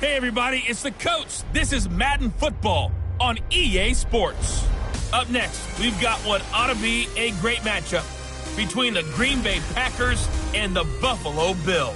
Hey everybody, it's the coach. This is Madden Football on EA Sports. Up next, we've got what ought to be a great matchup between the Green Bay Packers and the Buffalo Bills.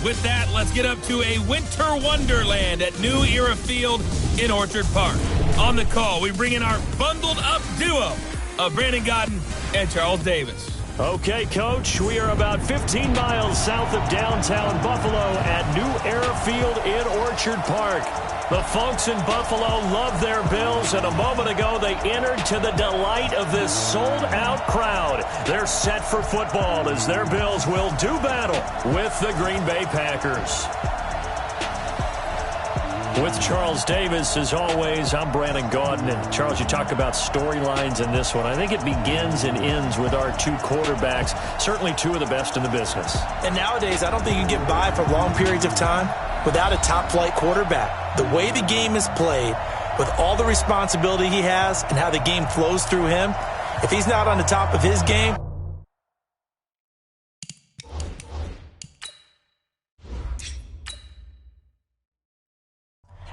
With that, let's get up to a winter wonderland at New Era Field in Orchard Park. On the call, we bring in our bundled up duo of Brandon Godden and Charles Davis. Okay, Coach, we are about 15 miles south of downtown Buffalo at New Era Field in Orchard Park. The folks in Buffalo love their Bills, and a moment ago they entered to the delight of this sold-out crowd. They're set for football as their Bills will do battle with the Green Bay Packers. With Charles Davis, as always, I'm Brandon Gaudin. And Charles, you talk about storylines in this one. I think it begins and ends with our two quarterbacks, certainly two of the best in the business. And nowadays, I don't think you can get by for long periods of time without a top-flight quarterback. The way the game is played, with all the responsibility he has and how the game flows through him, if he's not on the top of his game,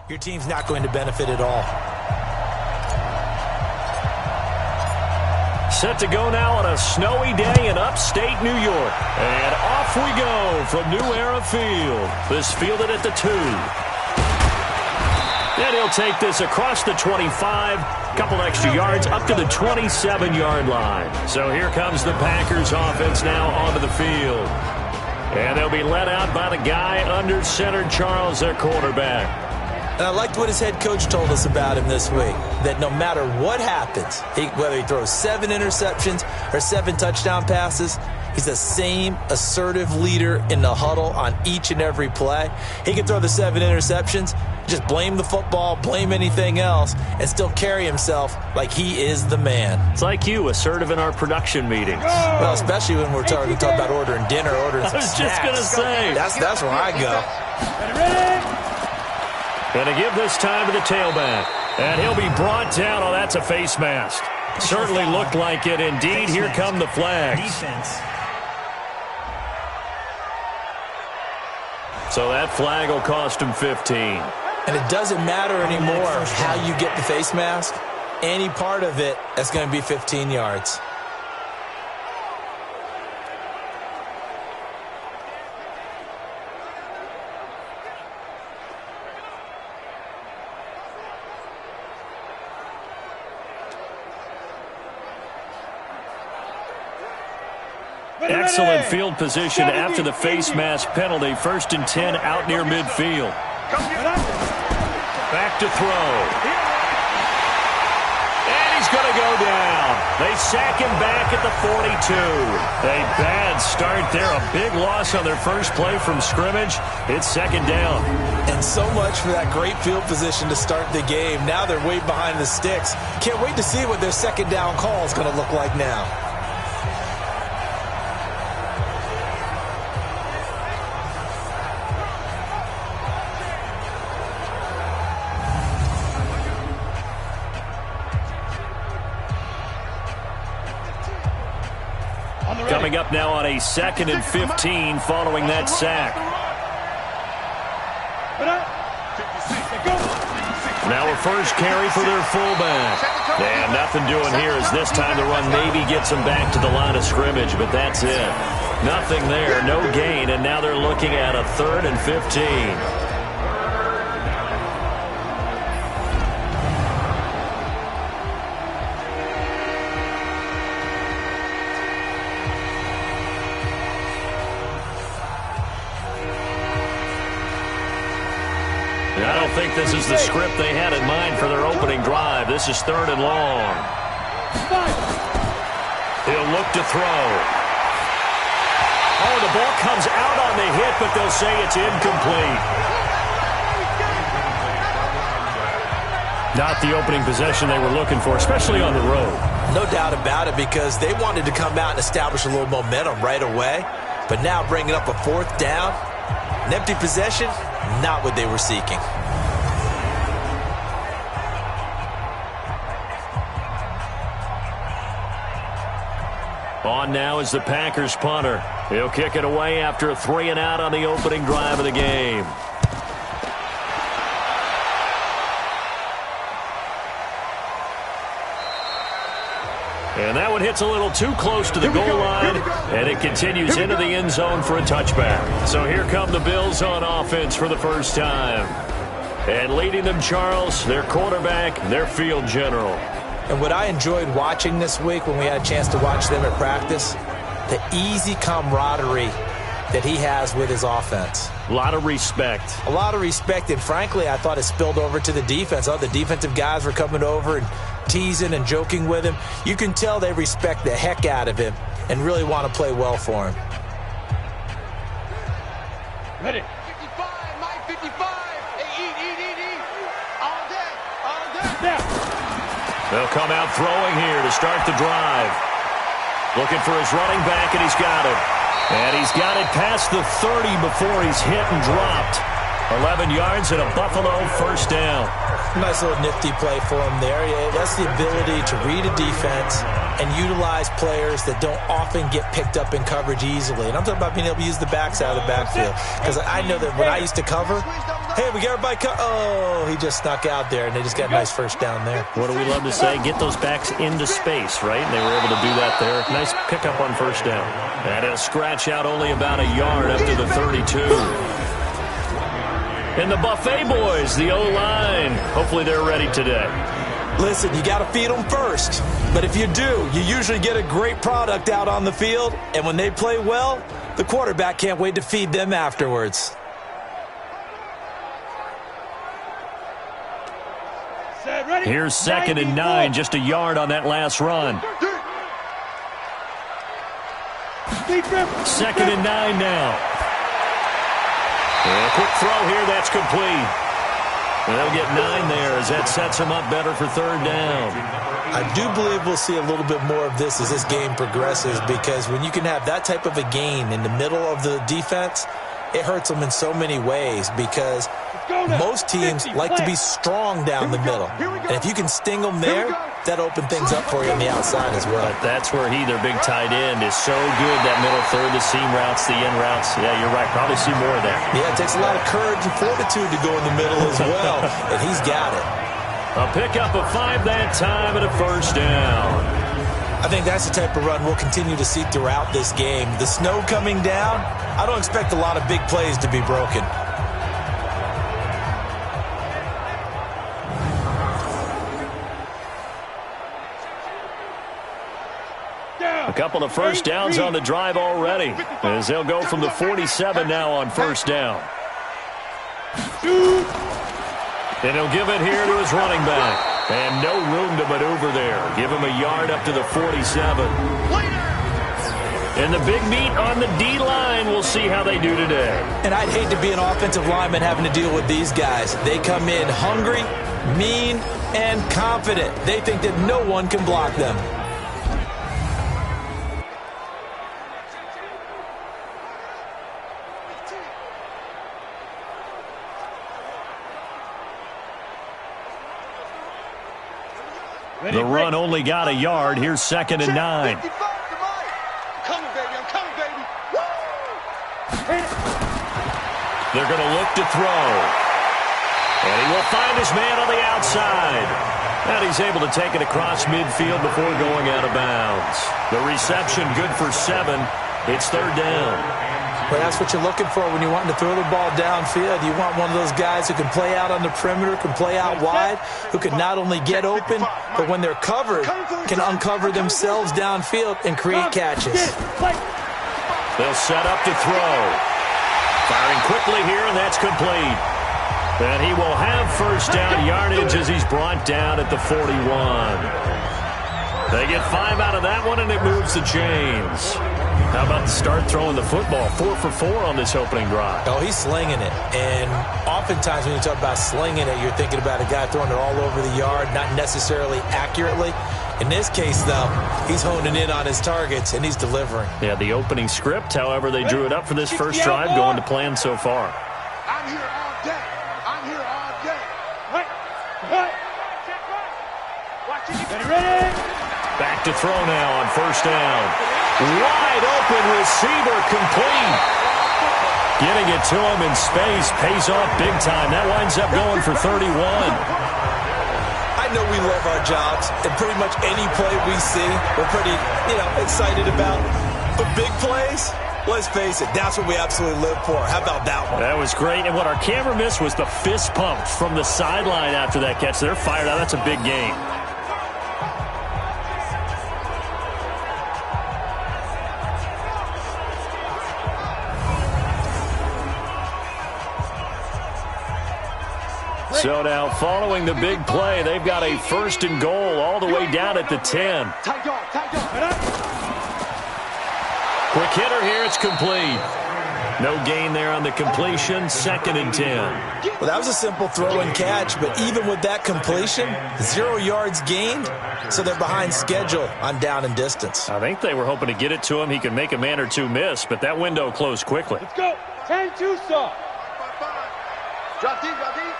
your team's not going to benefit at all. Set to go now on a snowy day in upstate New York. And off we go from New Era Field. This fielded at the 2. And he'll take this across the 25, couple extra yards up to the 27-yard line. So here comes the Packers offense now onto the field. And they'll be led out by the guy under center, Charles, their quarterback. And I liked what his head coach told us about him this week, that no matter what happens, whether he throws 7 interceptions or 7 touchdown passes, he's the same assertive leader in the huddle on each and every play. He can throw the 7 interceptions, just blame the football, blame anything else, and still carry himself like he is the man. It's like you, assertive in our production meetings. Well, especially when we're talking about ordering dinner, ordering some snacks. I was just going to say. That's where I go. Ready? And to give this time to the tailback. And he'll be brought down. Oh, that's a face mask. Certainly looked like it. Indeed, here come the flags. So that flag will cost him 15. And it doesn't matter anymore how you get the face mask. Any part of it, that's going to be 15 yards. Excellent field position after the face mask penalty. 1st and 10 out near midfield. Back to throw. And he's going to go down. They sack him back at the 42. A bad start there. A big loss on their first play from scrimmage. It's 2nd down. And so much for that great field position to start the game. Now they're way behind the sticks. Can't wait to see what their 2nd down call is going to look like now. Coming up now on a 2nd and 15 following that sack. Now a first carry for their fullback. And nothing doing here as this time the run maybe gets them back to the line of scrimmage, but that's it. Nothing there, no gain, and now they're looking at a 3rd and 15. I don't think this is the script they had in mind for their opening drive. This is 3rd and long. He'll look to throw. Oh, the ball comes out on the hit, but they'll say it's incomplete. Not the opening possession they were looking for, especially on the road. No doubt about it, because they wanted to come out and establish a little momentum right away. But now bringing up a 4th down, an empty possession, not what they were seeking. On now is the Packers punter. He'll kick it away after a 3-and-out on the opening drive of the game. And that one hits a little too close to the goal line, and it continues into the end zone for a touchback. So here come the Bills on offense for the first time. And leading them, Charles, their quarterback, their field general. And what I enjoyed watching this week when we had a chance to watch them at practice, the easy camaraderie that he has with his offense. A lot of respect. A lot of respect, and frankly, I thought it spilled over to the defense. All the defensive guys were coming over and teasing and joking with him. You can tell they respect the heck out of him and really want to play well for him. Ready. 55, Mike 55. Hey, eat. All day. Yeah. They'll come out throwing here to start the drive. Looking for his running back, and he's got it. And he's got it past the 30 before he's hit and dropped. 11 yards and a Buffalo first down. Nice little nifty play for him there. That's the ability to read a defense and utilize players that don't often get picked up in coverage easily. And I'm talking about being able to use the backside of the backfield. Because I know that when I used to cover, hey, we got everybody oh, he just snuck out there, and they just got a nice first down there. What do we love to say? Get those backs into space, right? And they were able to do that there. Nice pickup on first down. And he'll scratch out only about a yard up to the 32. And the Buffet boys, the O-line, hopefully they're ready today. Listen, you got to feed them first. But if you do, you usually get a great product out on the field. And when they play well, the quarterback can't wait to feed them afterwards. Here's 2nd and 9, just a yard on that last run. 2nd and 9 now. And a quick throw here, that's complete. And they'll get 9 there as that sets them up better for third down. I do believe we'll see a little bit more of this as this game progresses, because when you can have that type of a gain in the middle of the defense, it hurts them in so many ways, because most teams like to be strong down the middle. And if you can sting them there, that opens things up for you on the outside as well. But that's where their big tight end, is so good, that middle third, the seam routes, the in routes. Yeah, you're right. Probably see more of that. Yeah, it takes a lot of courage and fortitude to go in the middle as well, and he's got it. A pickup of 5 that time and a first down. I think that's the type of run we'll continue to see throughout this game. The snow coming down, I don't expect a lot of big plays to be broken. A couple of first downs on the drive already, as they'll go from the 47 now on first down. And he'll give it here to his running back. And no room to maneuver there. Give him a yard up to the 47. And the big meat on the D-line. We'll see how they do today. And I'd hate to be an offensive lineman having to deal with these guys. They come in hungry, mean, and confident. They think that no one can block them. The run only got a yard. Here's 2nd and 9. I'm coming, baby. Woo! They're going to look to throw. And he will find his man on the outside. And he's able to take it across midfield before going out of bounds. The reception good for 7. It's third down. Well, that's what you're looking for when you're wanting to throw the ball downfield. You want one of those guys who can play out on the perimeter, can play out wide, who can not only get open, but when they're covered, can uncover themselves downfield and create catches. They'll set up to throw. Firing quickly here, and that's complete. And he will have first down yardage as he's brought down at the 41. They get 5 out of that one, and it moves the chains. How about the start throwing the football? 4 for 4 on this opening drive. Oh, he's slinging it. And oftentimes when you talk about slinging it, you're thinking about a guy throwing it all over the yard, not necessarily accurately. In this case, though, he's honing in on his targets, and he's delivering. Yeah, the opening script, however, they drew it up for this first drive, going to plan so far. I'm here all day. Ready? Back to throw now on first down. Wide open receiver, complete. Getting it to him in space pays off big time. That winds up going for 31. I know we love our jobs, and pretty much any play we see, we're pretty, excited about. But big plays, let's face it, that's what we absolutely live for. How about that one? That was great, and what our camera missed was the fist pump from the sideline after that catch. They're fired out. That's a big game. So now, following the big play, they've got a 1st and goal all the way down at the 10. Quick hitter here, it's complete. No gain there on the completion, 2nd and 10. Well, that was a simple throw and catch, but even with that completion, 0 yards gained, so they're behind schedule on down and distance. I think they were hoping to get it to him. He could make a man or two miss, but that window closed quickly. Let's go. 10-2, sir. Drop deep, drop deep.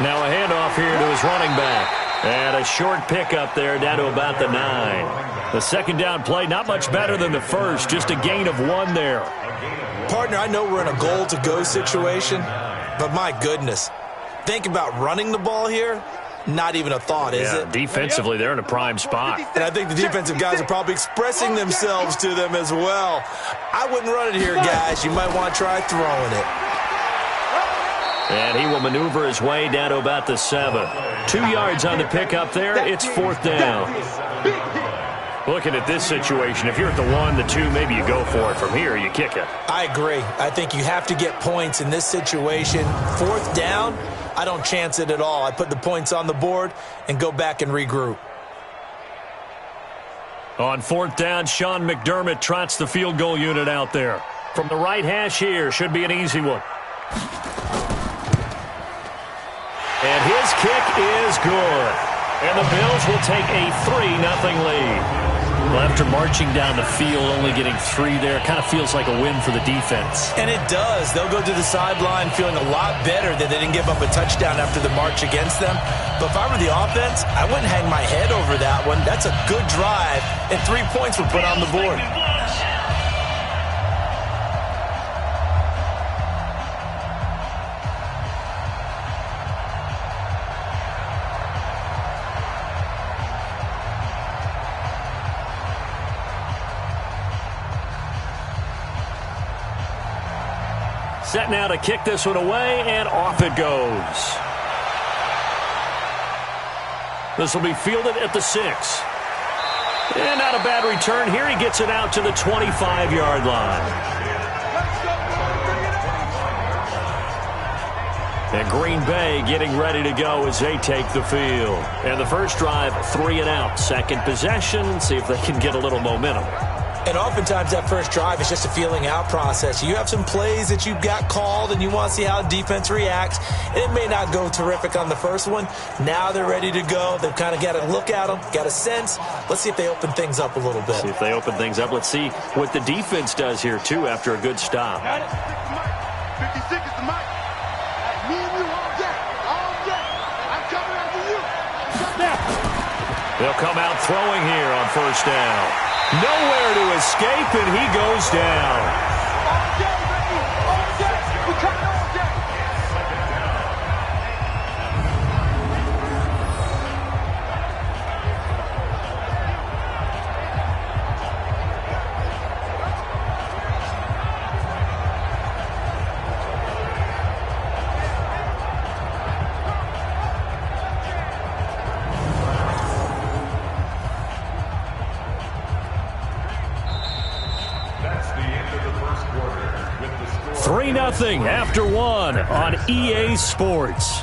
Now a handoff here to his running back. And a short pickup there down to about the 9. The second down play, not much better than the first. Just a gain of 1 there. Partner, I know we're in a goal-to-go situation, but my goodness. Think about running the ball here. Not even a thought, is it? Defensively, they're in a prime spot. And I think the defensive guys are probably expressing themselves to them as well. I wouldn't run it here, guys. You might want to try throwing it. And he will maneuver his way down to about the 7. 2 yards on the pickup there. It's 4th down. Looking at this situation, if you're at the 1, the 2, maybe you go for it. From here, you kick it. I agree. I think you have to get points in this situation. 4th down, I don't chance it at all. I put the points on the board and go back and regroup. On 4th down, Sean McDermott trots the field goal unit out there. From the right hash here, should be an easy one. And his kick is good. And the Bills will take a 3-0 lead. Well, after marching down the field, only getting 3 there, kind of feels like a win for the defense. And it does. They'll go to the sideline feeling a lot better that they didn't give up a touchdown after the march against them. But if I were the offense, I wouldn't hang my head over that one. That's a good drive, and 3 points were put on the board. Set now to kick this one away, and off it goes. This will be fielded at the 6. And not a bad return here. He gets it out to the 25-yard line. And Green Bay getting ready to go as they take the field. And the first drive, 3 and out. Second possession, see if they can get a little momentum. And oftentimes that first drive is just a feeling out process. You have some plays that you've got called and you want to see how defense reacts. And it may not go terrific on the first one. Now they're ready to go. They've kind of got to look at them, got a sense. Let's see if they open things up a little bit. See if they open things up. Let's see what the defense does here, too, after a good stop. 56 is the mic. Me and you all day. All day. I'm coming after you. They'll come out throwing here on first down. Nowhere to escape, and he goes down. All day, baby. All day. We're coming all day. That's the end of the first quarter with the score 3-0 after 1 on EA Sports.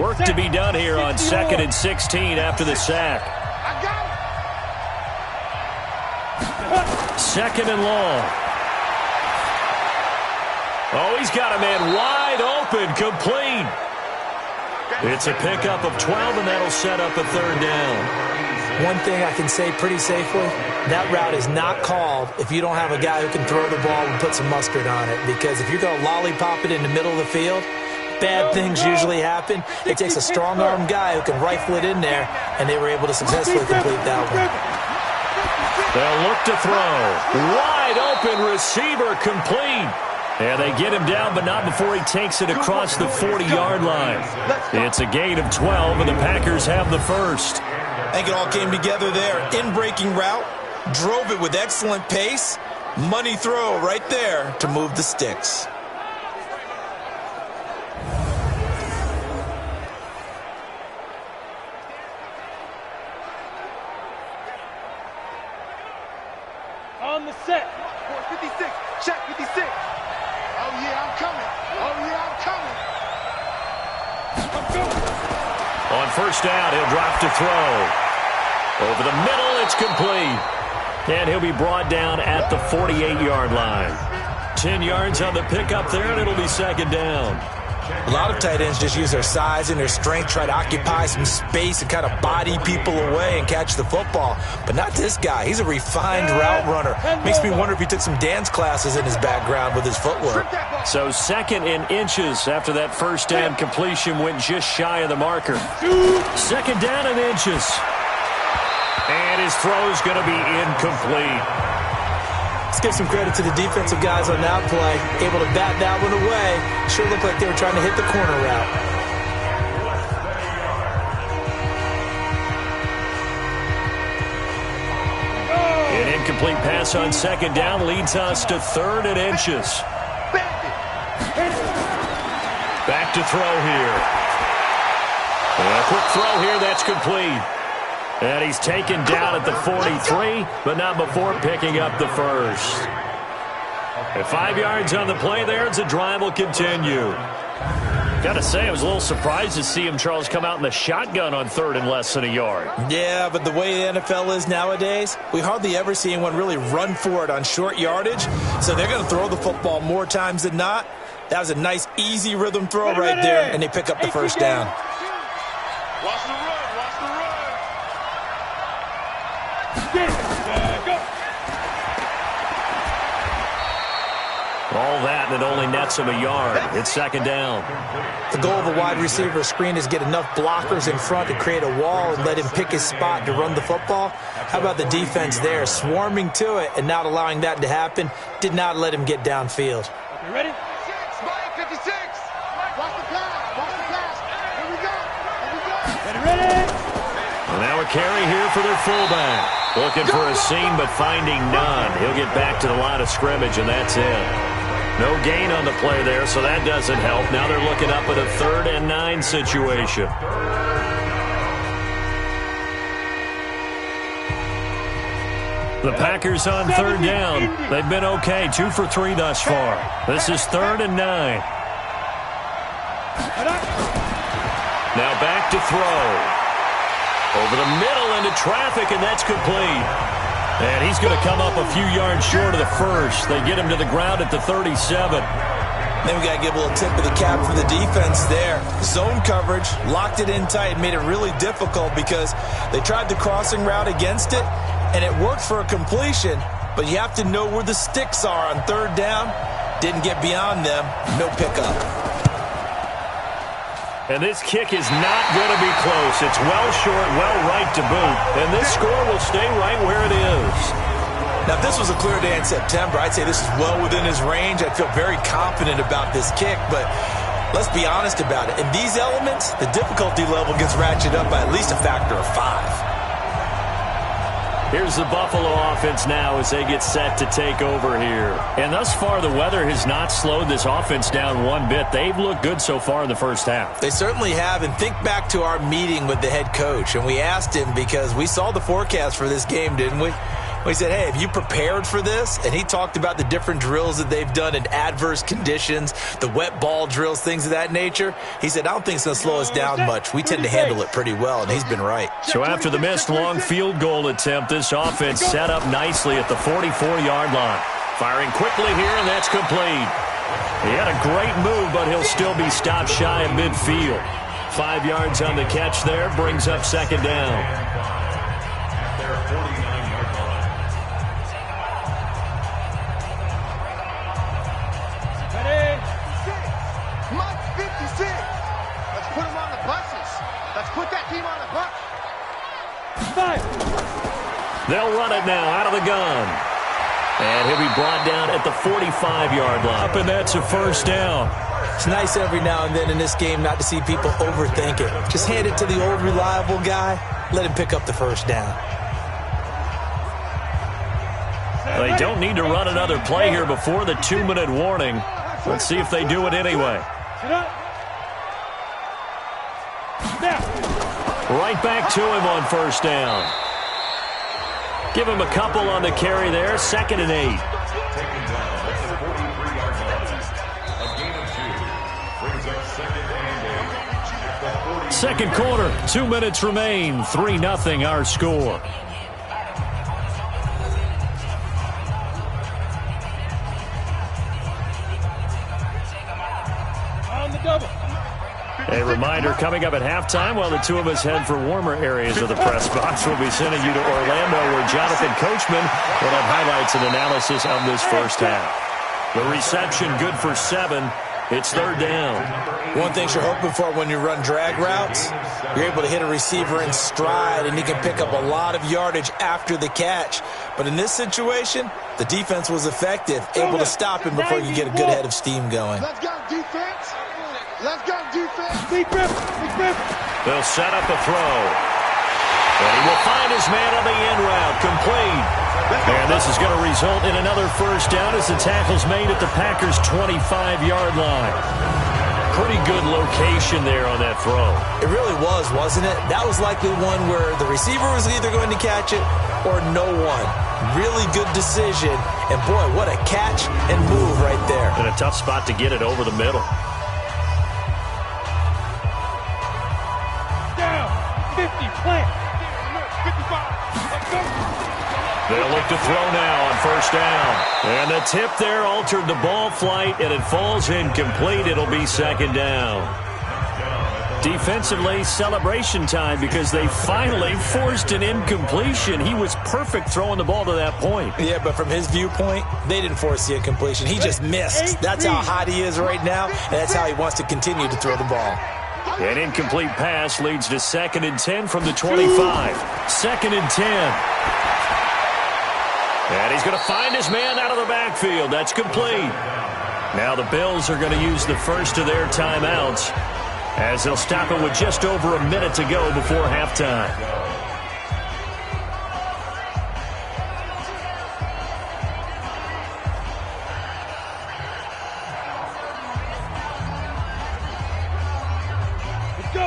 Work to be done here on 2nd and 16 after the sack. Second and long. Oh, he's got a man wide open, complete. It's a pickup of 12, and that'll set up a third down. One thing I can say pretty safely, that route is not called if you don't have a guy who can throw the ball and put some mustard on it. Because if you're going to lollipop it in the middle of the field, bad things usually happen. It takes a strong-armed guy who can rifle it in there, and they were able to successfully complete that one. They'll look to throw. Wide open receiver complete. And they get him down, but not before he takes it across the 40-yard line. It's a gain of 12, and the Packers have the first. I think it all came together there. In-breaking route, drove it with excellent pace. Money throw right there to move the sticks. On the set. 56. Check 56. Oh, yeah, I'm coming. Oh, yeah, I'm coming. On first down, he'll drop to throw. Over the middle, it's complete. And he'll be brought down at the 48-yard line. 10 yards on the pickup there, and it'll be second down. A lot of tight ends just use their size and their strength, try to occupy some space and kind of body people away and catch the football. But not this guy. He's a refined route runner. Makes me wonder if he took some dance classes in his background with his footwork. So second in inches after that first down completion went just shy of the marker. Second down in inches. And his throw is going to be incomplete. Let's give some credit to the defensive guys on that play. Able to bat that one away. Sure looked like they were trying to hit the corner route. An incomplete pass on second down leads us to third and inches. Back to throw here. And a quick throw here, that's complete. And he's taken down at the 43, but not before picking up the first. And 5 yards on the play there as the drive will continue. Got to say, I was a little surprised to see him, Charles, come out in the shotgun on third and less than a yard. Yeah, but the way the NFL is nowadays, we hardly ever see anyone really run for it on short yardage. So they're going to throw the football more times than not. That was a nice, easy rhythm throw right there, and they pick up the first down. Watch the run. Watch the run. All that, and it only nets him a yard. It's second down. The goal of a wide receiver screen is get enough blockers in front to create a wall and let him pick his spot to run the football. How about the defense there, swarming to it and not allowing that to happen? Did not let him get downfield. You ready? 56. Watch the pass. Watch the pass. Here we go. Here we go. Ready? And now a carry here for their fullback. Looking for a seam, but finding none. He'll get back to the line of scrimmage, and that's it. No gain on the play there, so that doesn't help. Now they're looking up at a 3rd and 9 situation. The Packers on third down. They've been okay, 2 for 3 thus far. This is 3rd and 9. Now back to throw. Over the middle into traffic, and that's complete. And he's going to come up a few yards short of the first. They get him to the ground at the 37. Then we got to give a little tip of the cap for the defense there. Zone coverage, locked it in tight, made it really difficult because they tried the crossing route against it, and it worked for a completion, but you have to know where the sticks are on third down. Didn't get beyond them. No pickup. And this kick is not going to be close. It's well short, well right to boot. And this score will stay right where it is. Now, if this was a clear day in September, I'd say this is well within his range. I'd feel very confident about this kick, but let's be honest about it. In these elements, the difficulty level gets ratcheted up by at least a factor of 5. Here's the Buffalo offense now as they get set to take over here. And thus far, the weather has not slowed this offense down one bit. They've looked good so far in the first half. They certainly have. And think back to our meeting with the head coach. And we asked him because we saw the forecast for this game, didn't we? We said, hey, have you prepared for this? And he talked about the different drills that they've done in adverse conditions, the wet ball drills, things of that nature. He said, I don't think it's going to slow us down much. We tend to handle it pretty well, and he's been right. So after the missed long field goal attempt, this offense set up nicely at the 44-yard line. Firing quickly here, and that's complete. He had a great move, but he'll still be stopped shy of midfield. 5 yards on the catch there, brings up second down. Mike 56. Let's put him on the buses. Let's put that team on the bus. They'll run it now out of the gun. And he'll be brought down at the 45-yard line. Up, and that's a first down. It's nice every now and then in this game not to see people overthink it. Just hand it to the old reliable guy. Let him pick up the first down. They don't need to run another play here before the 2-minute warning. Let's see if they do it anyway. Right back to him on first down. Give him a couple on the carry there. 2nd and 8. Second quarter, 2 minutes remain. 3-0 our score. A reminder, coming up at halftime, while the two of us head for warmer areas of the press box, we'll be sending you to Orlando, where Jonathan Coachman will have highlights and analysis of this first half. The reception good for 7. It's third down. One thing you're hoping for when you run drag routes, you're able to hit a receiver in stride, and he can pick up a lot of yardage after the catch. But in this situation, the defense was effective, able to stop him before you get a good head of steam going. Let's go, defense. Let's go, defense. They'll set up a throw. And he will find his man on the end route, complete. And this is going to result in another first down as the tackle's made at the Packers' 25-yard line. Pretty good location there on that throw. It really was, wasn't it? That was likely one where the receiver was either going to catch it or no one. Really good decision. And, boy, what a catch and move right there. And a tough spot to get it over the middle. Down, 50, plant. 55, let's go. They'll look to throw now on first down. And the tip there altered the ball flight, and it falls incomplete. It'll be second down. Defensively, celebration time because they finally forced an incompletion. He was perfect throwing the ball to that point. Yeah, but from his viewpoint, they didn't force the incompletion. He just missed. That's how hot he is right now, and that's how he wants to continue to throw the ball. An incomplete pass leads to 2nd and 10 from the 25. 2nd and 10. And he's going to find his man out of the backfield. That's complete. Now the Bills are going to use the first of their timeouts as they'll stop it with just over a minute to go before halftime.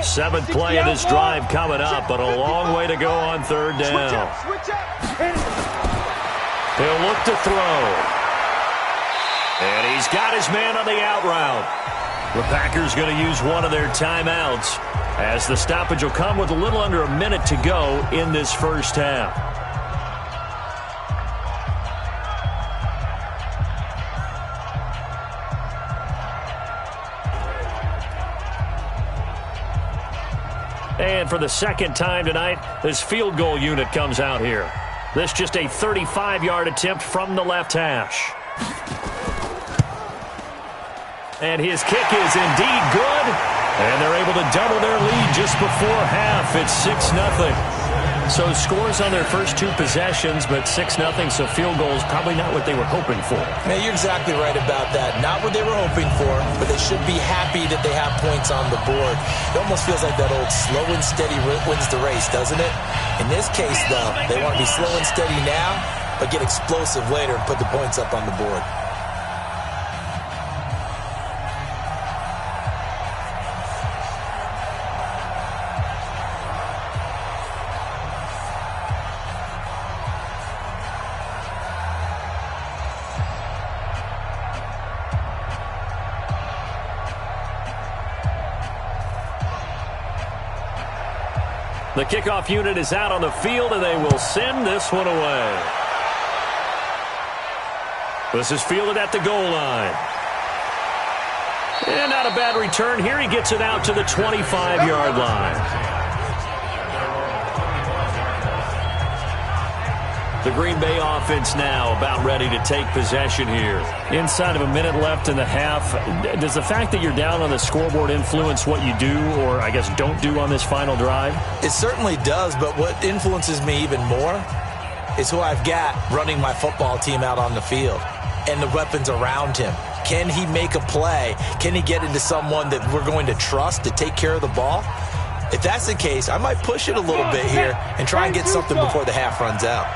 Seventh play of this drive coming up, but a long way to go on third down. He'll look to throw. And he's got his man on the out route. The Packers going to use one of their timeouts as the stoppage will come with a little under a minute to go in this first half. And for the second time tonight, this field goal unit comes out here. This just a 35-yard attempt from the left hash. And his kick is indeed good. And they're able to double their lead just before half. It's 6-0. So scores on their first two possessions, but 6-0, so field goals probably not what they were hoping for. Man, you're exactly right about that. Not what they were hoping for, but they should be happy that they have points on the board. It almost feels like that old slow and steady wins the race, doesn't it? In this case, though, they want to be slow and steady now, but get explosive later and put the points up on the board. The kickoff unit is out on the field, and they will send this one away. This is fielded at the goal line. And not a bad return here. He gets it out to the 25-yard line. The Green Bay offense now about ready to take possession here. Inside of a minute left in the half, does the fact that you're down on the scoreboard influence what you do or, I guess, don't do on this final drive? It certainly does, but what influences me even more is who I've got running my football team out on the field and the weapons around him. Can he make a play? Can he get into someone that we're going to trust to take care of the ball? If that's the case, I might push it a little bit here and try and get something before the half runs out.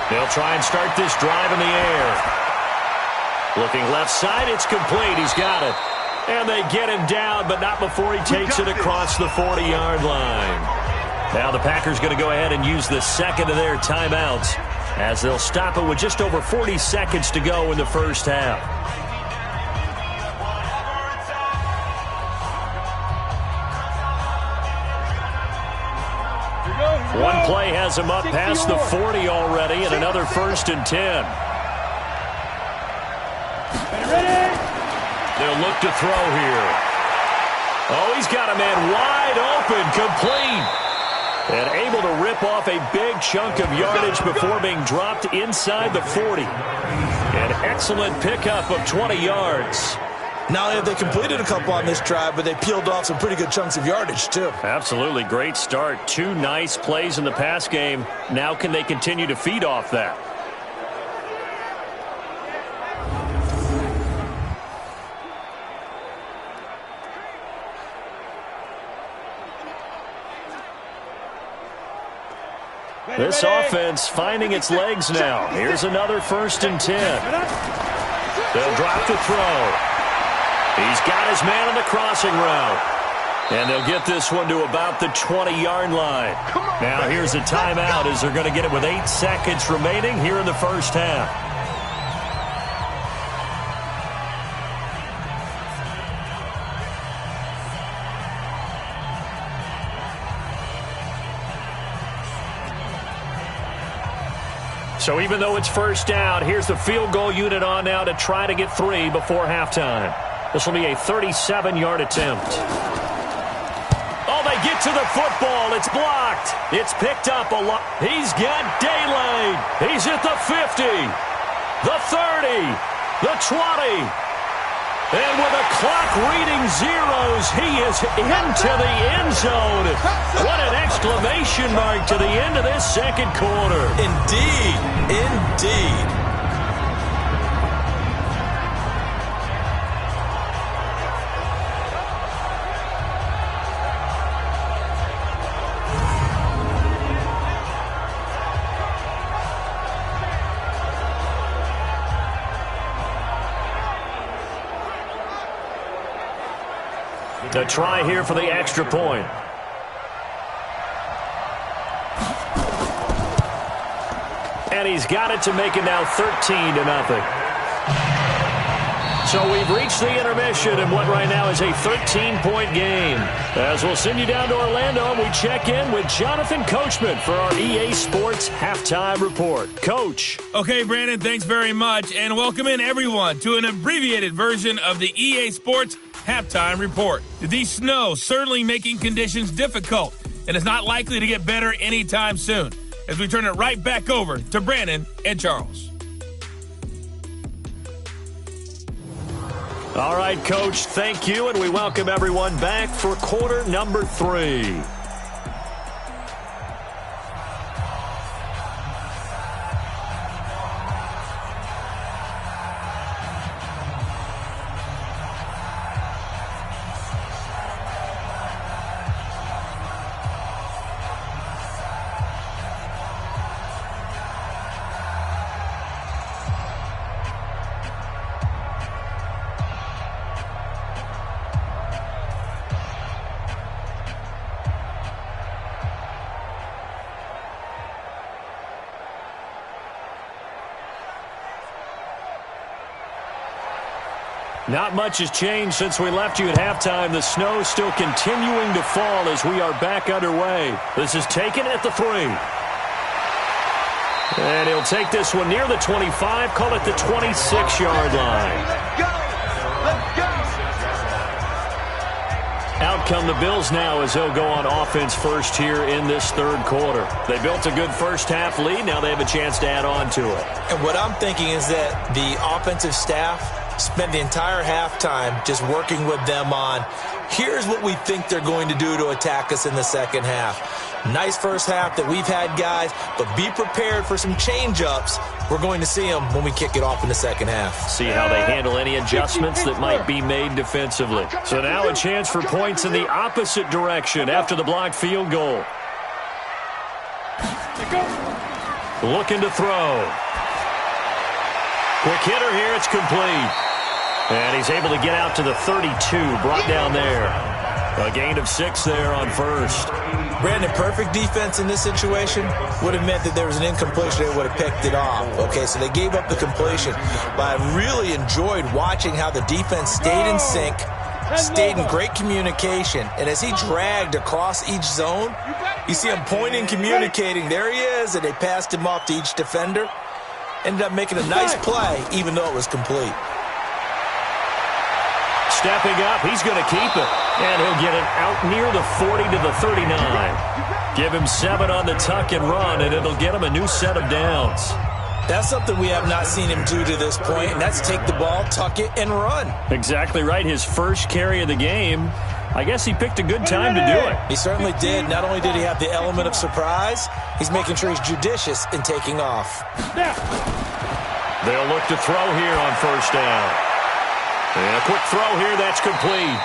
They'll try and start this drive in the air. Looking left side, it's complete. He's got it. And they get him down, but not before he takes it across the 40-yard line. Now the Packers going to go ahead and use the second of their timeouts as they'll stop it with just over 40 seconds to go in the first half. One play has him up past the 40 already, and another 1st and 10. They'll look to throw here. Oh, he's got a man wide open, complete. And able to rip off a big chunk of yardage before being dropped inside the 40. An excellent pickup of 20 yards. Not only have they completed a couple on this drive, but they peeled off some pretty good chunks of yardage, too. Absolutely. Great start. 2 nice plays in the pass game. Now can they continue to feed off that? This offense finding its legs now. Here's another 1st and 10. They'll drop the throw. He's got his man on the crossing route. And they'll get this one to about the 20-yard line. Now here's a timeout as they're going to get it with 8 seconds remaining here in the first half. So even though it's first down, here's the field goal unit on now to try to get 3 before halftime. This will be a 37-yard attempt. Oh, they get to the football. It's blocked. It's picked up a lot. He's got daylight. He's at the 50, the 30, the 20. And with the clock reading zeros, he is into the end zone. What an exclamation mark to the end of this second quarter. Indeed. Indeed. The try here for the extra point. And he's got it to make it now 13-0. So we've reached the intermission in what right now is a 13-point game. As we'll send you down to Orlando, we check in with Jonathan Coachman for our EA Sports Halftime Report. Coach. Okay, Brandon, thanks very much. And welcome in, everyone, to an abbreviated version of the EA Sports Halftime Report. The snow certainly making conditions difficult, and it's not likely to get better anytime soon. As we turn it right back over to Brandon and Charles. All right, Coach, thank you, and we welcome everyone back for quarter number 3. Not much has changed since we left you at halftime. The snow still continuing to fall as we are back underway. This is taken at the 3. And he'll take this one near the 25, call it the 26-yard line. Let's go! Let's go! Out come the Bills now as they'll go on offense first here in this third quarter. They built a good first-half lead. Now they have a chance to add on to it. And what I'm thinking is that the offensive staff spent the entire halftime just working with them on, here's what we think they're going to do to attack us in the second half. Nice first half that we've had, guys, but be prepared for some change-ups. We're going to see them when we kick it off in the second half. See how they handle any adjustments that might be made defensively. So now a chance for points in the opposite direction after the blocked field goal. Looking to throw. Quick hitter here, it's complete. And he's able to get out to the 32, brought down there. A gain of 6 there on first. Brandon, perfect defense in this situation would have meant that there was an incompletion. They would have picked it off. Okay, so they gave up the completion. But I really enjoyed watching how the defense stayed in sync, stayed in great communication. And as he dragged across each zone, you see him pointing, communicating. There he is, and they passed him off to each defender. Ended up making a nice play, even though it was complete. Stepping up, he's going to keep it. And he'll get it out near the 40 to the 39. Give him 7 on the tuck and run, and it'll get him a new set of downs. That's something we have not seen him do to this point, and that's take the ball, tuck it, and run. Exactly right. His first carry of the game. I guess he picked a good time to do it. He certainly did. Not only did he have the element of surprise, he's making sure he's judicious in taking off. They'll look to throw here on first down. And a quick throw here, that's complete.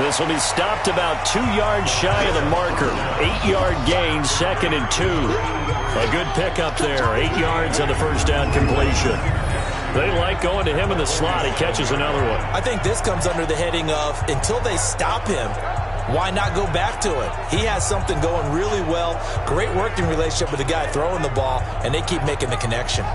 This will be stopped about 2 yards shy of the marker. 8-yard gain, 2nd and 2. A good pickup there, 8 yards on the first down completion. They like going to him in the slot. He catches another one. I think this comes under the heading of, until they stop him, why not go back to it? He has something going really well. Great working relationship with the guy throwing the ball, and they keep making the connection.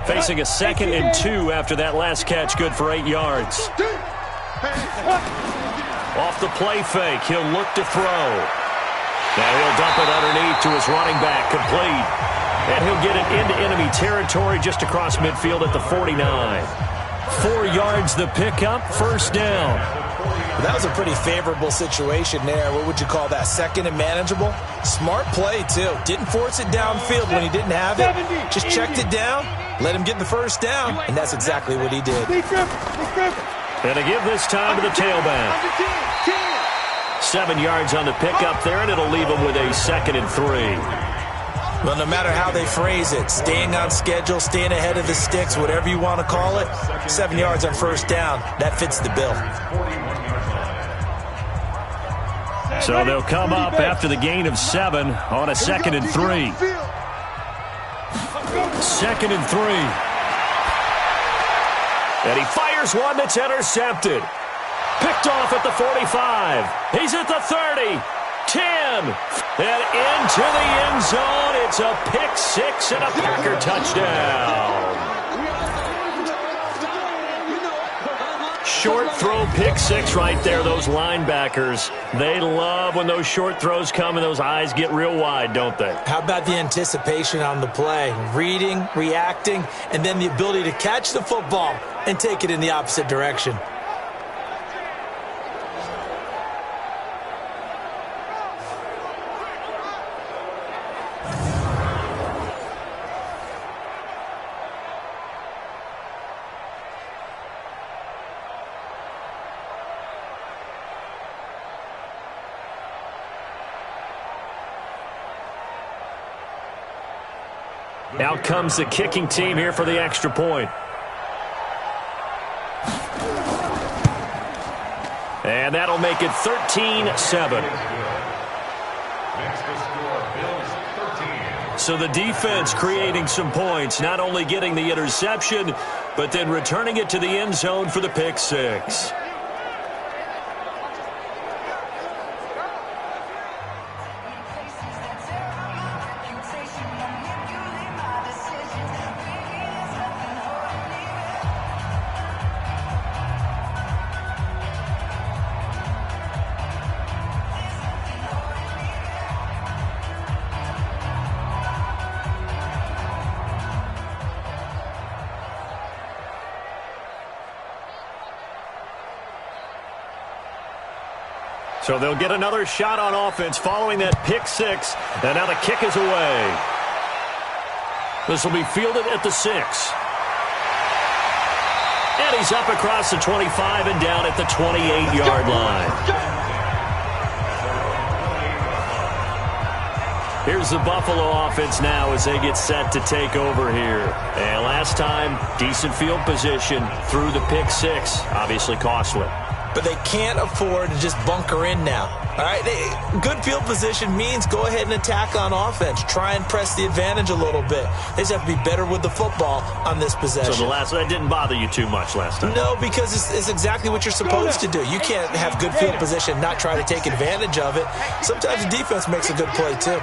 Facing a 2nd and 2 after that last catch, good for 8 yards. Off the play fake, he'll look to throw. Now he'll dump it underneath to his running back, complete. And he'll get it into enemy territory just across midfield at the 49. 4 yards the pickup, first down. That was a pretty favorable situation there. What would you call that? 2nd and manageable? Smart play, too. Didn't force it downfield when he didn't have it. Just checked it down, let him get the first down, and that's exactly what he did. And to give this time to the tailback. 7 yards on the pickup there, and it'll leave him with a 2nd and 3. Well, no matter how they phrase it, staying on schedule, staying ahead of the sticks, whatever you want to call it, 7 yards on first down, that fits the bill. So they'll come up after the gain of 7 on a 2nd and 3. 2nd and 3. And he fires one that's intercepted. Picked off at the 45. He's at the 30. 10. And into the end zone. It's a pick 6 and a Packer touchdown. Short throw, pick 6 right there. Those linebackers, they love when those short throws come and those eyes get real wide, don't they? How about the anticipation on the play? Reading, reacting, and then the ability to catch the football and take it in the opposite direction. Out comes the kicking team here for the extra point. And that'll make it 13-7. So the defense creating some points, not only getting the interception, but then returning it to the end zone for the pick 6. So they'll get another shot on offense following that pick six. And now the kick is away. This will be fielded at the 6. And he's up across the 25 and down at the 28-yard line. Here's the Buffalo offense now as they get set to take over here. And last time, decent field position through the pick six. Obviously costly. But they can't afford to just bunker in now. All right, good field position means go ahead and attack on offense. Try and press the advantage a little bit. They just have to be better with the football on this possession. So that didn't bother you too much last time? No, because it's exactly what you're supposed to do. You can't have good field position and not try to take advantage of it. Sometimes the defense makes a good play, too.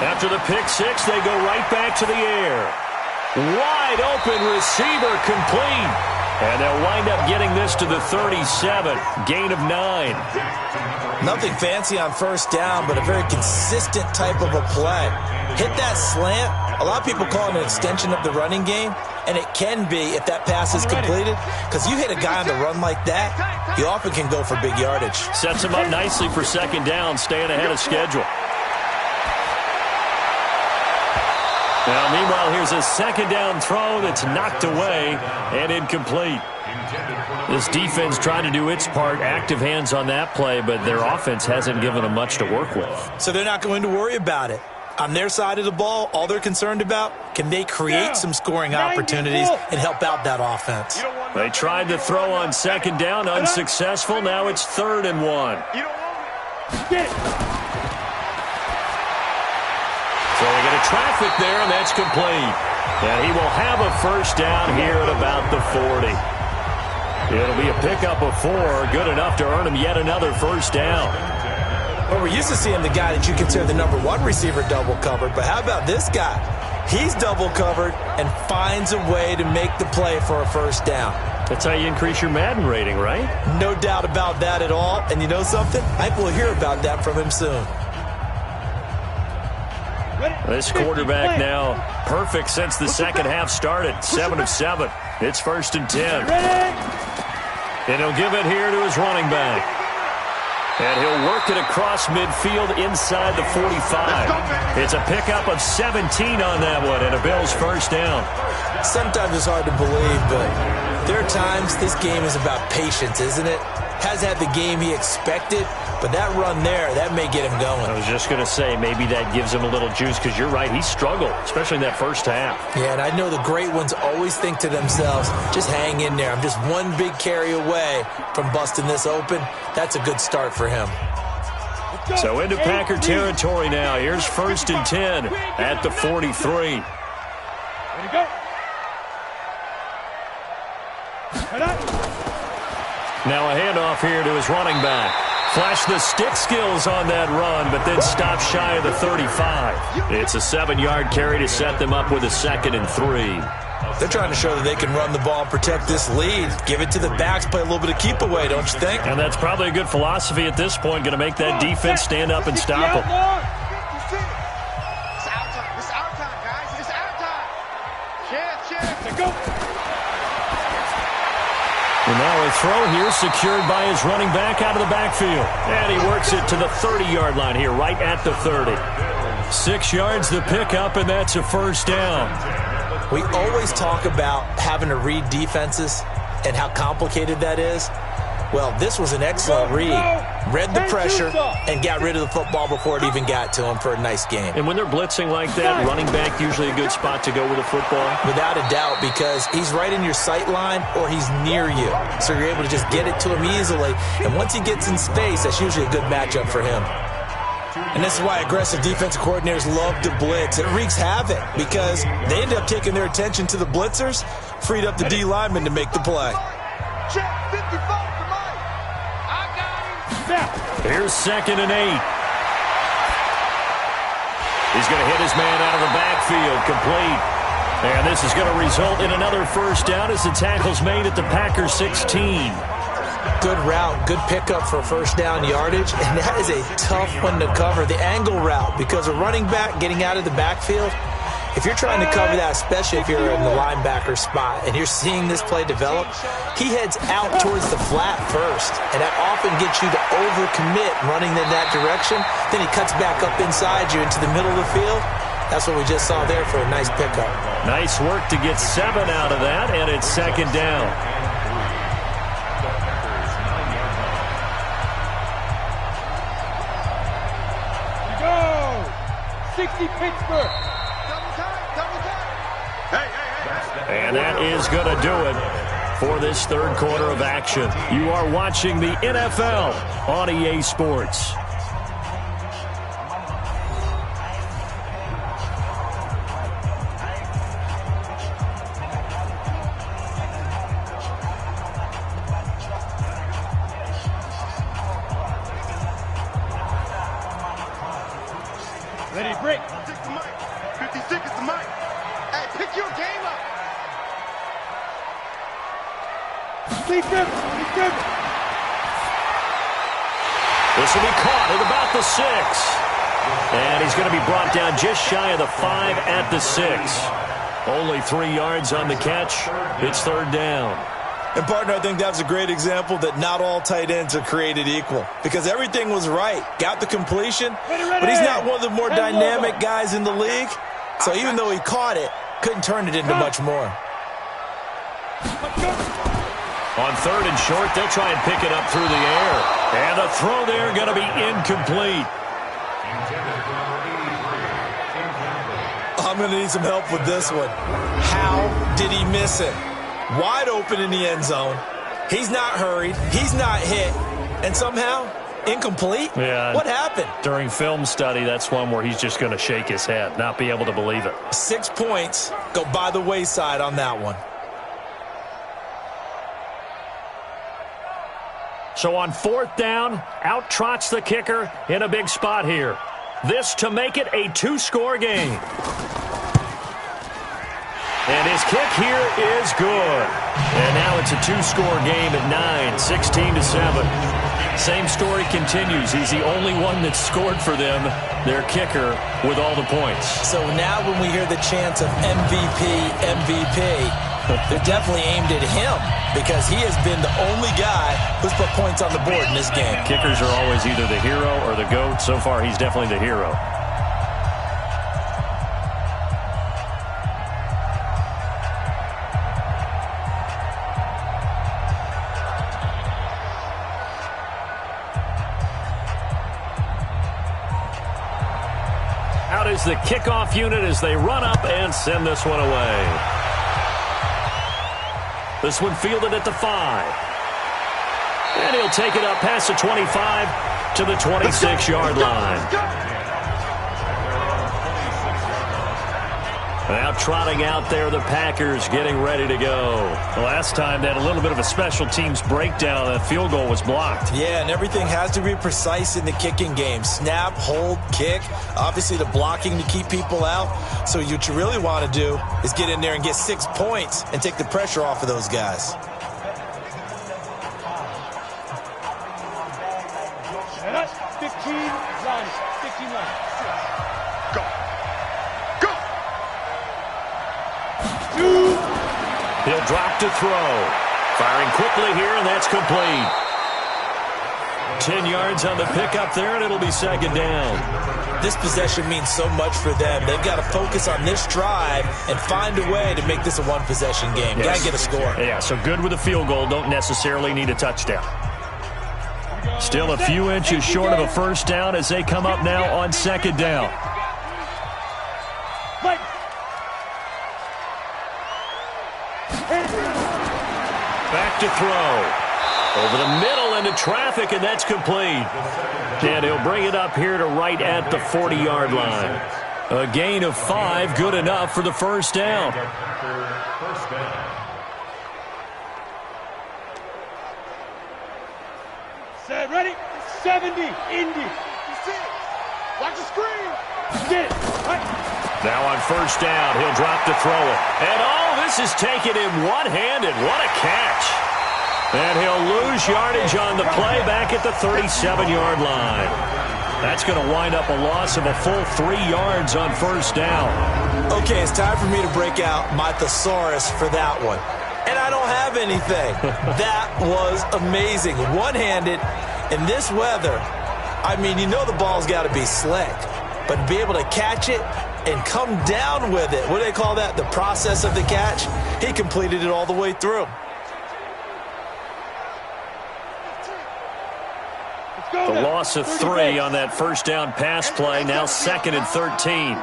After the pick six, they go right back to the air. Wide open receiver complete. And they'll wind up getting this to the 37. Gain of 9. Nothing fancy on first down, but a very consistent type of a play. Hit that slant. A lot of people call it an extension of the running game, and it can be if that pass is completed, because you hit a guy on the run like that, you often can go for big yardage. Sets him up nicely for second down, staying ahead of schedule. Now, meanwhile, here's a second down throw that's knocked away and incomplete. This defense trying to do its part, active hands on that play, but their offense hasn't given them much to work with. So they're not going to worry about it. On their side of the ball, all they're concerned about, can they create some scoring opportunities and help out that offense? They tried to throw on second down, unsuccessful. Now it's 3rd and 1. So they get a traffic there, and that's complete. And he will have a first down here at about the 40. It'll be a pickup of 4, good enough to earn him yet another first down. Well, we're used to seeing the guy that you consider the number 1 receiver double covered, but how about this guy? He's double covered and finds a way to make the play for a first down. That's how you increase your Madden rating, right? No doubt about that at all. And you know something? I think we'll hear about that from him soon. This quarterback now perfect since the second half started. 7 of 7. It's 1st and 10. And he'll give it here to his running back. And he'll work it across midfield inside the 45. It's a pickup of 17 on that one and a Bills first down. Sometimes it's hard to believe, but there are times this game is about patience, isn't it? Hasn't had the game he expected, but that run there, that may get him going. I was just going to say, maybe that gives him a little juice, because you're right, he struggled, especially in that first half. Yeah, and I know the great ones always think to themselves, just hang in there. I'm just one big carry away from busting this open. That's a good start for him. So into Packer territory now. Here's 1st and 10 at the 43. Ready to go. Now a handoff here to his running back. Flashed the stick skills on that run, but then stopped shy of the 35. It's a 7-yard carry to set them up with a 2nd and 3. They're trying to show that they can run the ball and protect this lead. Give it to the backs, play a little bit of keep away, don't you think? And that's probably a good philosophy at this point, going to make that defense stand up and stop them. It's our time. It's our time, guys. It's our time. Chance. Go. And now a throw here secured by his running back out of the backfield. And he works it to the 30-yard line here, right at the 30. 6 yards the pickup, and that's a first down. We always talk about having to read defenses and how complicated that is. Well, this was an excellent read. Read the pressure and got rid of the football before it even got to him for a nice game. And when they're blitzing like that, running back usually a good spot to go with the football? Without a doubt, because he's right in your sight line or he's near you. So you're able to just get it to him easily. And once he gets in space, that's usually a good matchup for him. And this is why aggressive defensive coordinators love to blitz. It wreaks havoc because they end up taking their attention to the blitzers, freed up the D lineman to make the play. Check 55 for Mike. I got him. Here's 2nd and 8. He's going to hit his man out of the backfield, complete. And this is going to result in another first down as the tackle's made at the Packers 16. Good route, good pickup for first down yardage, and that is a tough one to cover, the angle route, because a running back getting out of the backfield, If you're trying to cover that, especially if you're in the linebacker spot and you're seeing this play develop, he heads out towards the flat first, and that often gets you to overcommit running in that direction. Then he cuts back up inside you into the middle of the field. That's what we just saw there for a nice pickup. Nice work to get 7 out of that, and it's second down. Go! 60 Pittsburgh. And that is going to do it for this third quarter of action. You are watching the NFL on EA Sports. Ready, break. Take the mic. 50 seconds the mic. Hey, pick your game up. Sleep them. Sleep them. This will be caught at about the 6. And he's going to be brought down just shy of the 5 at the 6. Only 3 yards on the catch. It's third down. And, partner, I think that's a great example that not all tight ends are created equal, because everything was right. Got the completion, but he's not one of the more dynamic guys in the league. So even though he caught it, couldn't turn it into much more. On third and short, they'll try and pick it up through the air. And the throw there going to be incomplete. I'm going to need some help with this one. How did he miss it? Wide open in the end zone. He's not hurried. He's not hit. And somehow, incomplete? Yeah. What happened? During film study, that's one where he's just going to shake his head, not be able to believe it. 6 points go by the wayside on that one. So on fourth down, out trots the kicker in a big spot here. This to make it a 2-score game. And his kick here is good. And now it's a 2-score game at 9, 16-7. Same story continues. He's the only one that scored for them, their kicker, with all the points. So now when we hear the chants of MVP, they're definitely aimed at him, because he has been the only guy who's put points on the board in this game. Kickers are always either the hero or the GOAT. So far, he's definitely the hero. Out is the kickoff unit as they run up and send this one away. This one fielded at the 5. And he'll take it up past the 25 to the 26-yard line. Now trotting out there, the Packers getting ready to go. The last time they had a little bit of a special teams breakdown. That field goal was blocked. Yeah, and everything has to be precise in the kicking game. Snap, hold, kick. Obviously the blocking to keep people out. So what you really want to do is get in there and get 6 points and take the pressure off of those guys. And that's 15 line. 15 line. 6. Go. Go. He'll drop to throw. Firing quickly here, and that's complete. 10 yards on the pickup there, and it'll be second down. This possession means so much for them. They've got to focus on this drive and find a way to make this a one-possession game. Yes. Got to get a score. Yeah, so good with a field goal. Don't necessarily need a touchdown. Still a few inches short of a first down as they come up now on second down. Back to throw. Over the middle into traffic, and that's complete. And he'll bring it up here to right at the 40-yard line. A gain of 5, good enough for the first down. Set, ready? 70, Indy. Watch the screen. Get it. Right. Now on first down, he'll drop to throw it. And this is taken in one-handed. What a catch. And he'll lose yardage on the play back at the 37-yard line. That's going to wind up a loss of a full 3 yards on first down. Okay, it's time for me to break out my thesaurus for that one. And I don't have anything. That was amazing. One-handed in this weather. I mean, you know the ball's got to be slick. But to be able to catch it and come down with it, what do they call that? The process of the catch? He completed it all the way through. The loss of 3 on that first down pass play. Now 2nd and 13.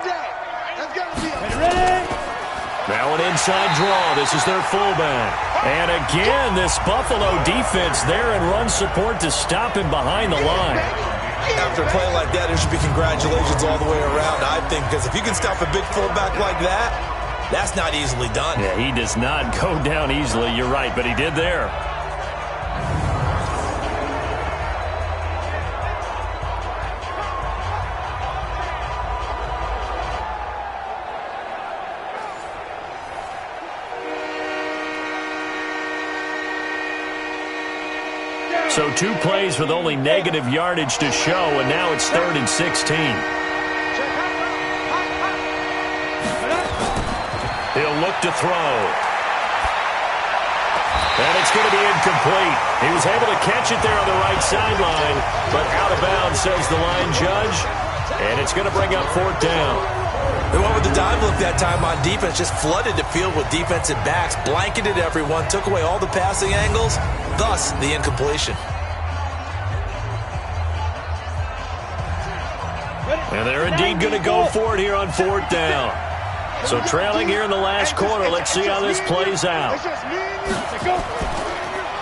Now an inside draw. This is their fullback. And again, this Buffalo defense there in run support to stop him behind the line. After a play like that, there should be congratulations all the way around, I think, because if you can stop a big fullback like that, that's not easily done. Yeah, he does not go down easily. You're right, but he did there. So 2 plays with only negative yardage to show, and now it's 3rd and 16. He'll look to throw. And it's going to be incomplete. He was able to catch it there on the right sideline, but out of bounds, says the line judge. And it's going to bring up 4th down. They went with the dive look that time on defense, just flooded the field with defensive backs, blanketed everyone, took away all the passing angles, thus the incompletion. And they're indeed going to go for it here on 4th down. So trailing here in the last quarter, let's see how this plays out.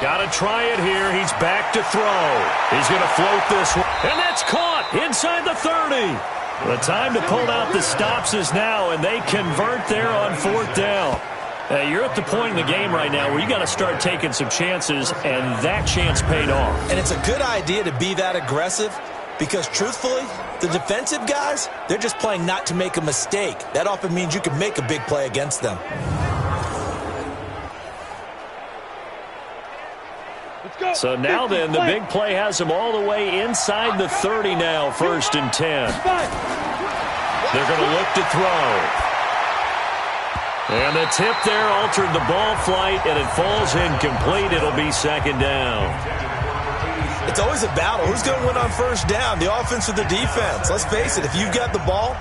Got to try it here. He's back to throw. He's going to float this one. And that's caught inside the 30. The time to pull out the stops is now, and they convert there on 4th down. You're at the point in the game right now where you got to start taking some chances, and that chance paid off. And it's a good idea to be that aggressive because, truthfully, the defensive guys, they're just playing not to make a mistake. That often means you can make a big play against them. So now then, the big play has them all the way inside the 30 now, 1st and 10. They're going to look to throw. And the tip there altered the ball flight, and it falls incomplete. It'll be 2nd down. It's always a battle. Who's going to win on 1st down, the offense or the defense? Let's face it, if you've got the ball,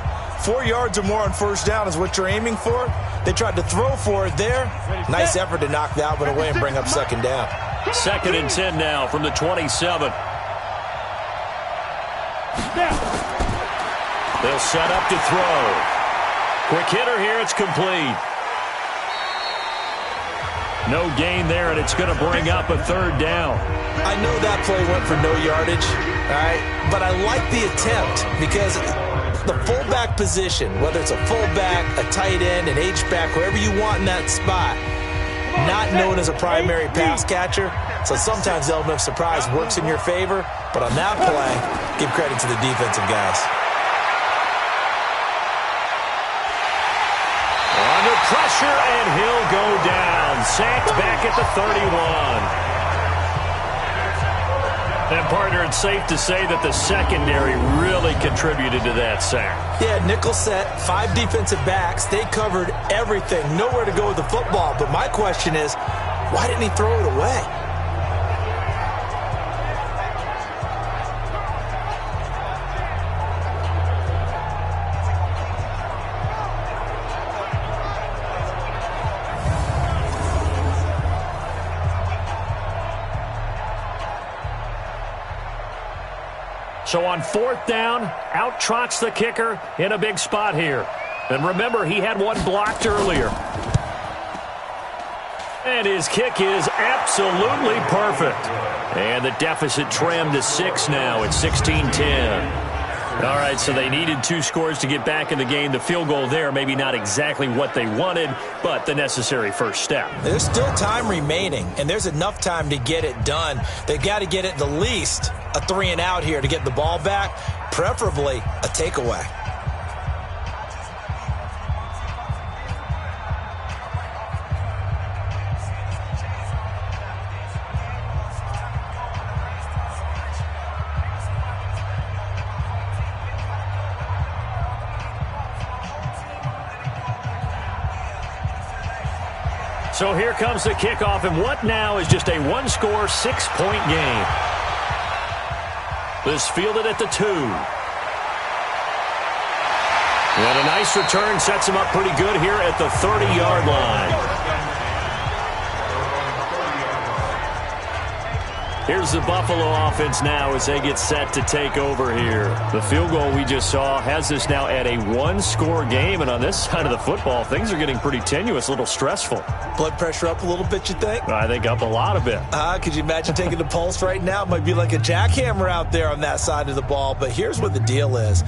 4 yards or more on 1st down is what you're aiming for. They tried to throw for it there. Nice effort to knock that one away and bring up 2nd down. 2nd and 10 now from the 27. They'll set up to throw. Quick hitter here. It's complete. No gain there, and it's going to bring up a 3rd down. I know that play went for no yardage, all right? But I like the attempt because the fullback position, whether it's a fullback, a tight end, an H-back, wherever you want in that spot, not known as a primary pass catcher. So sometimes the element of surprise works in your favor. But on that play, give credit to the defensive guys. Under pressure, and he'll go down. Sacked back at the 31. And, partner, it's safe to say that the secondary really contributed to that sack. Yeah, nickel set, 5 defensive backs. They covered everything. Nowhere to go with the football. But my question is, why didn't he throw it away? So on 4th down, out trots the kicker in a big spot here. And remember, he had one blocked earlier. And his kick is absolutely perfect. And the deficit trimmed to 6 now at 16-10. All right, so they needed 2 scores to get back in the game. The field goal there, maybe not exactly what they wanted, but the necessary first step. There's still time remaining, and there's enough time to get it done. They've got to get it the least a 3 and out here to get the ball back, preferably a takeaway. So here comes the kickoff, and what now is just a one-score, 6-point game. This fielded at the 2. And a nice return sets him up pretty good here at the 30-yard line. Here's the Buffalo offense now as they get set to take over here. The field goal we just saw has this now at a one-score game, and on this side of the football, things are getting pretty tenuous, a little stressful. Blood pressure up a little bit, you think? I think up a lot of it. Could you imagine taking the pulse right now? It might be like a jackhammer out there on that side of the ball, but here's what the deal is.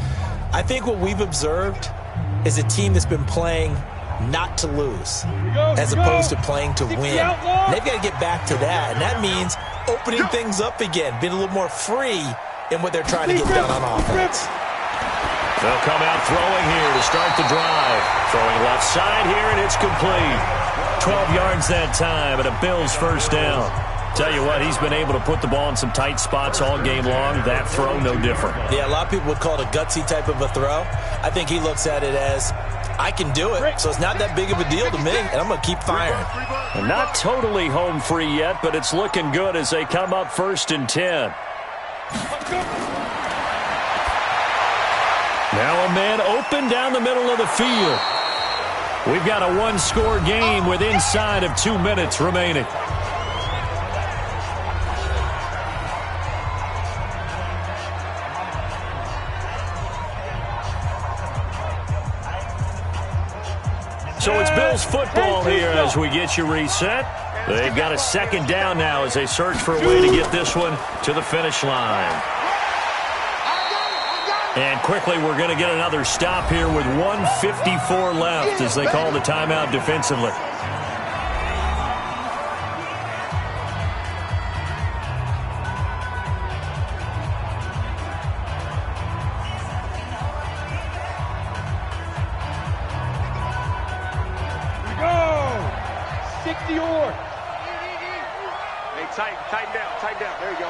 I think what we've observed is a team that's been playing not to lose as opposed to playing to win. And they've got to get back to that, and that means opening things up again, being a little more free in what they're trying to get done on offense. They'll come out throwing here to start the drive. Throwing left side here, and it's complete. 12 yards that time, and a Bills first down. Tell you what, he's been able to put the ball in some tight spots all game long. That throw, no different. Yeah, a lot of people would call it a gutsy type of a throw. I think he looks at it as, I can do it, so it's not that big of a deal to me, and I'm going to keep firing. And not totally home free yet, but it's looking good as they come up 1st and 10. Now a man open down the middle of the field. We've got a one-score game with inside of 2 minutes remaining. So it's Bills football here as we get you reset. They've got a second down now as they search for a way to get this one to the finish line. And quickly, we're going to get another stop here with 1:54 left as they call the timeout defensively. Tighten down. There you go.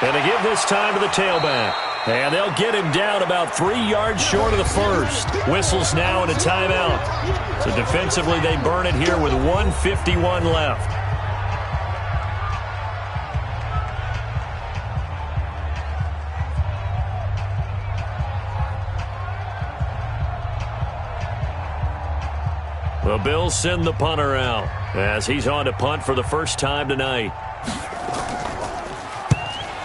And they give this time to the tailback. And they'll get him down about 3 yards short of the first. Whistles now and a timeout. So defensively, they burn it here with 1:51 left. The Bills send the punter out as he's on to punt for the first time tonight.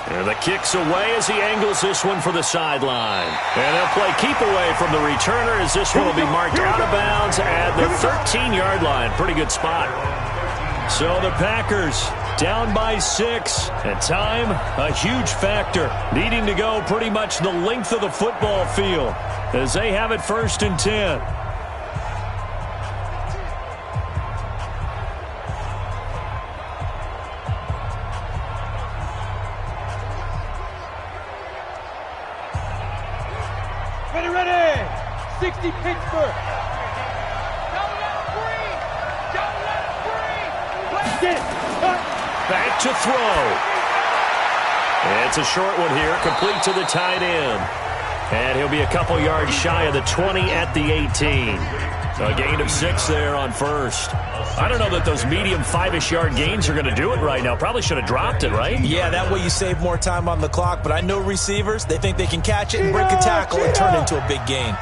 And the kick's away as he angles this one for the sideline. And they'll play keep away from the returner as this one will be marked out of bounds at the 13-yard line. Pretty good spot. So the Packers down by 6. And time, a huge factor. Needing to go pretty much the length of the football field as they have it 1st and 10. Ready. 60 Pittsburgh. Don't let him breathe. Don't let him breathe. Get it. Back to throw. It's a short one here, complete to the tight end. And he'll be a couple yards shy of the 20 at the 18. A gain of 6 there on first. I don't know that those medium 5-ish yard gains are going to do it right now. Probably should have dropped it, right? Yeah, that way you save more time on the clock. But I know receivers, they think they can catch it and break a tackle and turn it into a big gain.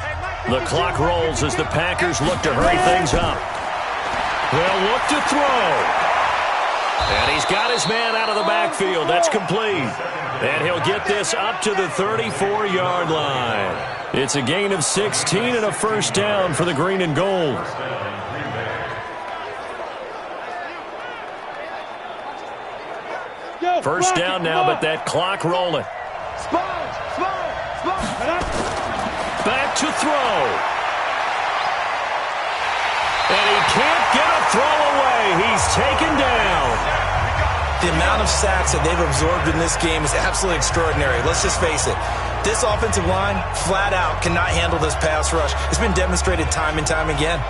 The clock rolls as the Packers look to hurry things up. They'll look to throw. And he's got his man out of the backfield. That's complete. And he'll get this up to the 34-yard line. It's a gain of 16 and a first down for the green and gold. First down now, but that clock rolling. Back to throw. And he can't get a throw away. He's taken down. The amount of sacks that they've absorbed in this game is absolutely extraordinary. Let's just face it. This offensive line, flat out, cannot handle this pass rush. It's been demonstrated time and time again.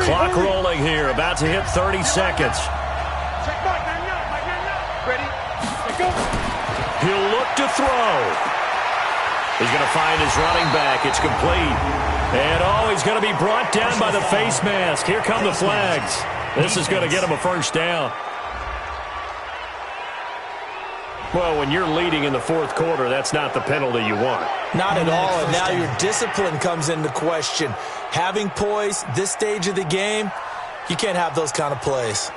Clock rolling here, about to hit 30 seconds. Ready. Go. He'll look to throw. He's going to find his running back. It's complete. And, he's going to be brought down by the face mask. Here come the flags. This is going to get him a first down. Well, when you're leading in the fourth quarter, that's not the penalty you want. Not at all, and now your discipline comes into question. Having poise this stage of the game, you can't have those kind of plays.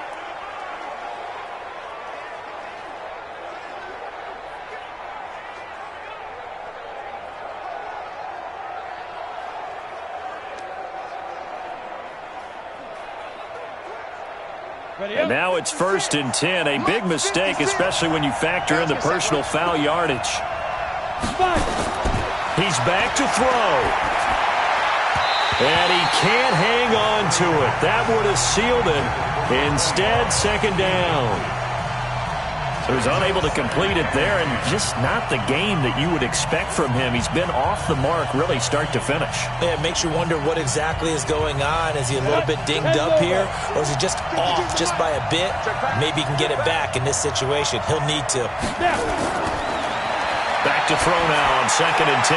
And now it's 1st and 10. A big mistake, especially when you factor in the personal foul yardage. He's back to throw. And he can't hang on to it. That would have sealed it. Instead, 2nd down. So he's unable to complete it there, and just not the game that you would expect from him. He's been off the mark really start to finish. Yeah, it makes you wonder what exactly is going on. Is he a little bit dinged up here, or is he just off just by a bit? Maybe he can get it back in this situation. He'll need to. Back to throw now on 2nd and 10.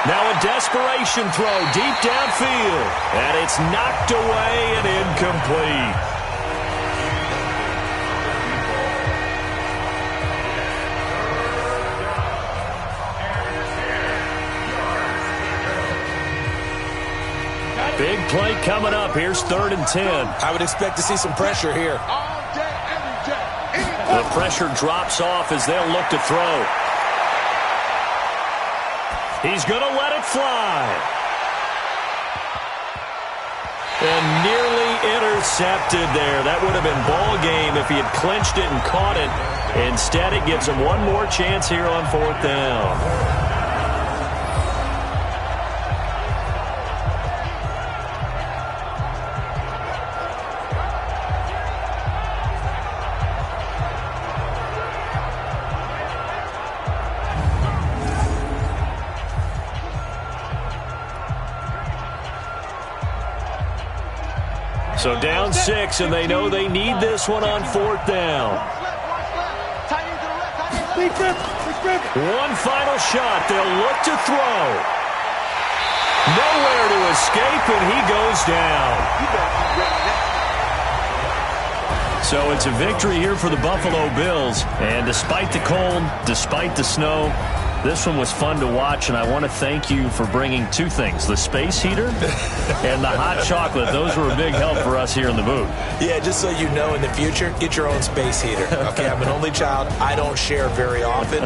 Now a desperation throw deep downfield, and it's knocked away and incomplete. Big play coming up. Here's 3rd and 10. I would expect to see some pressure here. The pressure drops off as they'll look to throw. He's going to let it fly. And nearly intercepted there. That would have been ball game if he had clinched it and caught it. Instead, it gives him one more chance here on 4th down. So down 6, and they know they need this one on 4th down. One final shot. They'll look to throw. Nowhere to escape, and he goes down. So it's a victory here for the Buffalo Bills. And despite the cold, despite the snow, this one was fun to watch, and I want to thank you for bringing two things, the space heater and the hot chocolate. Those were a big help for us here in the booth. Yeah, just so you know, in the future, get your own space heater. Okay, I'm an only child. I don't share very often.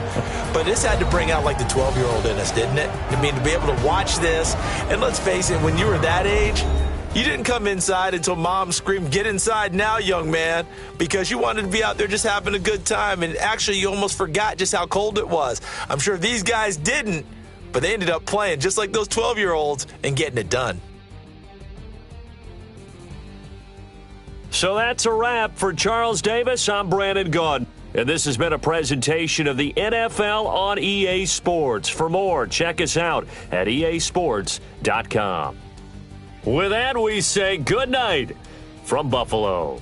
But this had to bring out, like, the 12-year-old in us, didn't it? I mean, to be able to watch this, and let's face it, when you were that age, you didn't come inside until Mom screamed, "Get inside now, young man," because you wanted to be out there just having a good time, and actually you almost forgot just how cold it was. I'm sure these guys didn't, but they ended up playing just like those 12-year-olds and getting it done. So that's a wrap for Charles Davis. I'm Brandon Gaudin, and this has been a presentation of the NFL on EA Sports. For more, check us out at easports.com. With that, we say good night from Buffalo.